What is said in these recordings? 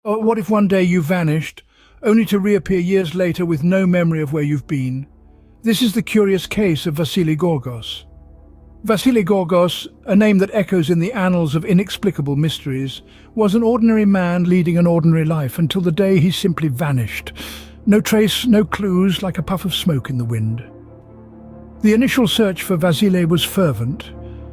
Or what if one day you vanished, only to reappear years later with no memory of where you've been? This is the curious case of Vasile Gorgos. Vasile Gorgos, a name that echoes in the annals of inexplicable mysteries, was an ordinary man leading an ordinary life until the day he simply vanished. No trace, no clues, like a puff of smoke in the wind. The initial search for Vasile was fervent,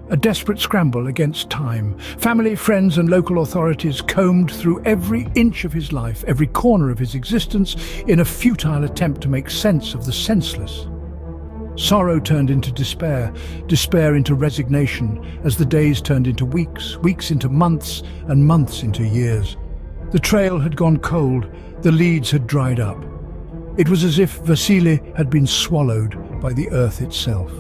a desperate scramble against time. Family, friends and local authorities combed through every inch of his life, every corner of his existence, in a futile attempt to make sense of the senseless. Sorrow turned into despair, despair into resignation, as the days turned into weeks, weeks into months, and months into years. The trail had gone cold, the leads had dried up. It was as if Vasile had been swallowed by the earth itself.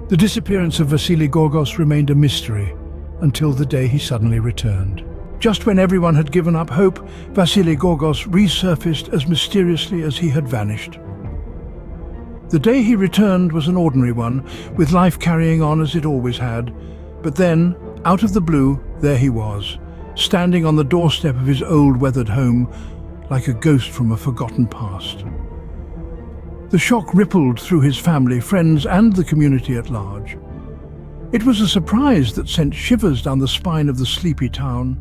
The disappearance of Vasile Gorgos remained a mystery until the day he suddenly returned. Just when everyone had given up hope, Vasile Gorgos resurfaced as mysteriously as he had vanished. The day he returned was an ordinary one, with life carrying on as it always had. But then, out of the blue, there he was, standing on the doorstep of his old weathered home, like a ghost from a forgotten past. The shock rippled through his family, friends, and the community at large. It was a surprise that sent shivers down the spine of the sleepy town,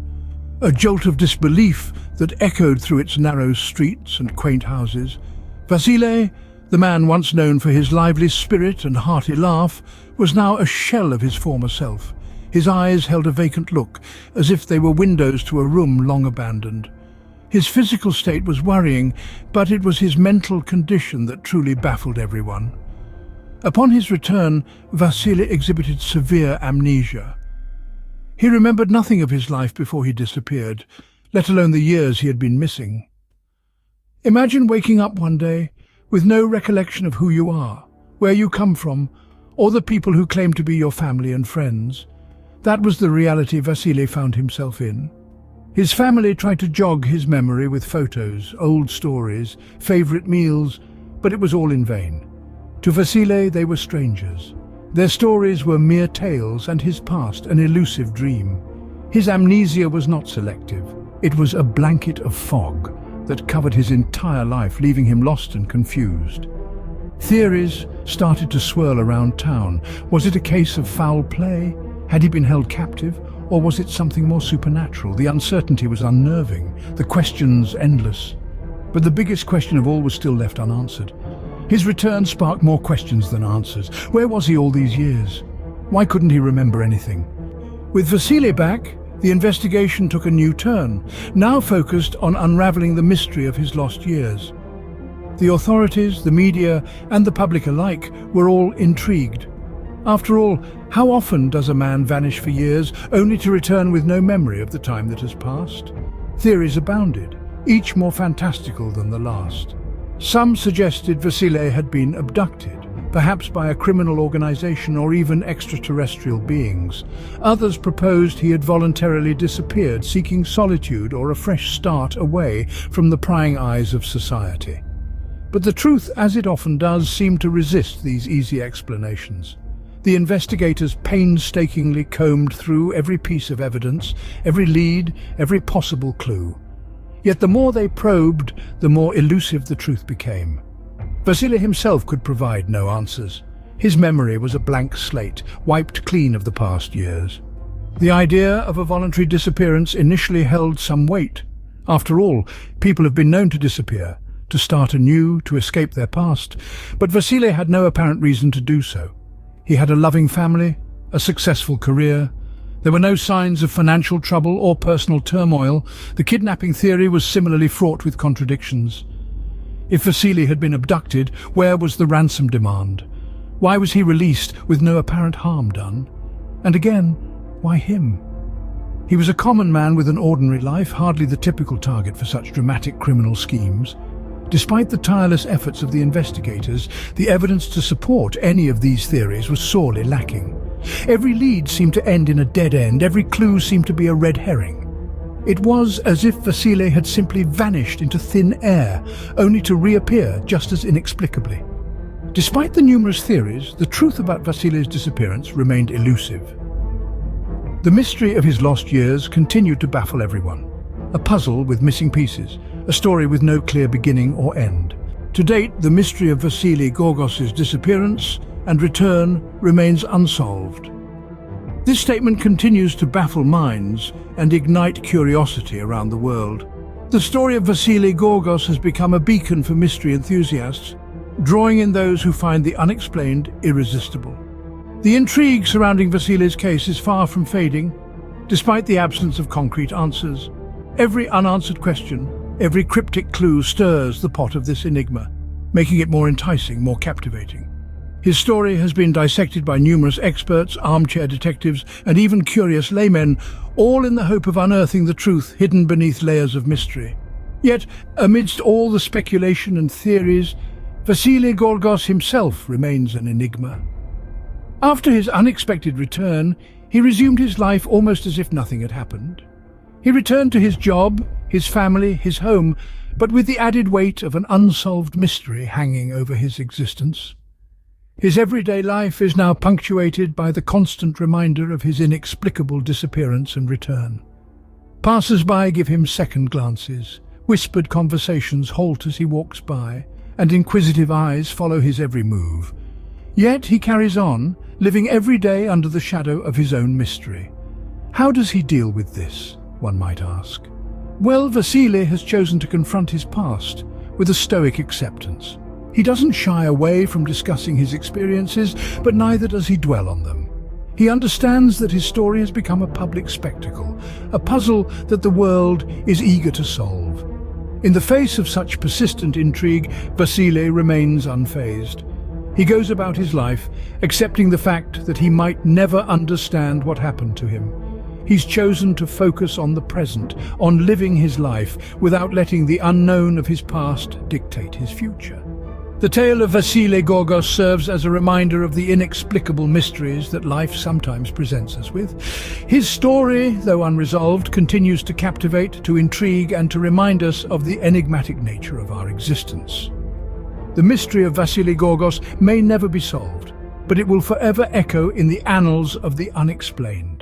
a jolt of disbelief that echoed through its narrow streets and quaint houses. Vasile, the man once known for his lively spirit and hearty laugh, was now a shell of his former self. His eyes held a vacant look, as if they were windows to a room long abandoned. His physical state was worrying, but it was his mental condition that truly baffled everyone. Upon his return, Vasile exhibited severe amnesia. He remembered nothing of his life before he disappeared, let alone the years he had been missing. Imagine waking up one day with no recollection of who you are, where you come from, or the people who claim to be your family and friends. That was the reality Vasile found himself in. His family tried to jog his memory with photos, old stories, favorite meals, but it was all in vain. To Vasile, they were strangers. Their stories were mere tales and his past an elusive dream. His amnesia was not selective. It was a blanket of fog that covered his entire life, leaving him lost and confused. Theories started to swirl around town. Was it a case of foul play? Had he been held captive? Or was it something more supernatural? The uncertainty was unnerving, the questions endless. But the biggest question of all was still left unanswered. His return sparked more questions than answers. Where was he all these years? Why couldn't he remember anything? With Vasile back, the investigation took a new turn, now focused on unraveling the mystery of his lost years. The authorities, the media, and the public alike were all intrigued. After all, how often does a man vanish for years, only to return with no memory of the time that has passed? Theories abounded, each more fantastical than the last. Some suggested Vasile had been abducted, perhaps by a criminal organization or even extraterrestrial beings. Others proposed he had voluntarily disappeared, seeking solitude or a fresh start away from the prying eyes of society. But the truth, as it often does, seemed to resist these easy explanations. The investigators painstakingly combed through every piece of evidence, every lead, every possible clue. Yet the more they probed, the more elusive the truth became. Vasile himself could provide no answers. His memory was a blank slate, wiped clean of the past years. The idea of a voluntary disappearance initially held some weight. After all, people have been known to disappear, to start anew, to escape their past. But Vasile had no apparent reason to do so. He had a loving family, a successful career. There were no signs of financial trouble or personal turmoil. The kidnapping theory was similarly fraught with contradictions. If Vasile had been abducted, where was the ransom demand? Why was he released with no apparent harm done? And again, why him? He was a common man with an ordinary life, hardly the typical target for such dramatic criminal schemes. Despite the tireless efforts of the investigators, the evidence to support any of these theories was sorely lacking. Every lead seemed to end in a dead end, every clue seemed to be a red herring. It was as if Vasile had simply vanished into thin air, only to reappear just as inexplicably. Despite the numerous theories, the truth about Vasile's disappearance remained elusive. The mystery of his lost years continued to baffle everyone. a puzzle with missing pieces, a story with no clear beginning or end. To date, the mystery of Vasile Gorgos' disappearance and return remains unsolved. This statement continues to baffle minds and ignite curiosity around the world. The story of Vasile Gorgos has become a beacon for mystery enthusiasts, drawing in those who find the unexplained irresistible. The intrigue surrounding Vasile's case is far from fading, despite the absence of concrete answers. Every unanswered question, every cryptic clue stirs the pot of this enigma, making it more enticing, more captivating. His story has been dissected by numerous experts, armchair detectives, and even curious laymen, all in the hope of unearthing the truth hidden beneath layers of mystery. Yet, amidst all the speculation and theories, Vasile Gorgos himself remains an enigma. After his unexpected return, he resumed his life almost as if nothing had happened. He returned to his job, his family, his home, but with the added weight of an unsolved mystery hanging over his existence. His everyday life is now punctuated by the constant reminder of his inexplicable disappearance and return. Passers-by give him second glances, whispered conversations halt as he walks by, and inquisitive eyes follow his every move. Yet he carries on, living every day under the shadow of his own mystery. How does he deal with this, one might ask? Well, Vasile has chosen to confront his past with a stoic acceptance. He doesn't shy away from discussing his experiences, but neither does he dwell on them. He understands that his story has become a public spectacle, a puzzle that the world is eager to solve. In the face of such persistent intrigue, Vasile remains unfazed. He goes about his life, accepting the fact that he might never understand what happened to him. He's chosen to focus on the present, on living his life, without letting the unknown of his past dictate his future. The tale of Vasile Gorgos serves as a reminder of the inexplicable mysteries that life sometimes presents us with. His story, though unresolved, continues to captivate, to intrigue, and to remind us of the enigmatic nature of our existence. The mystery of Vasile Gorgos may never be solved, but it will forever echo in the annals of the unexplained.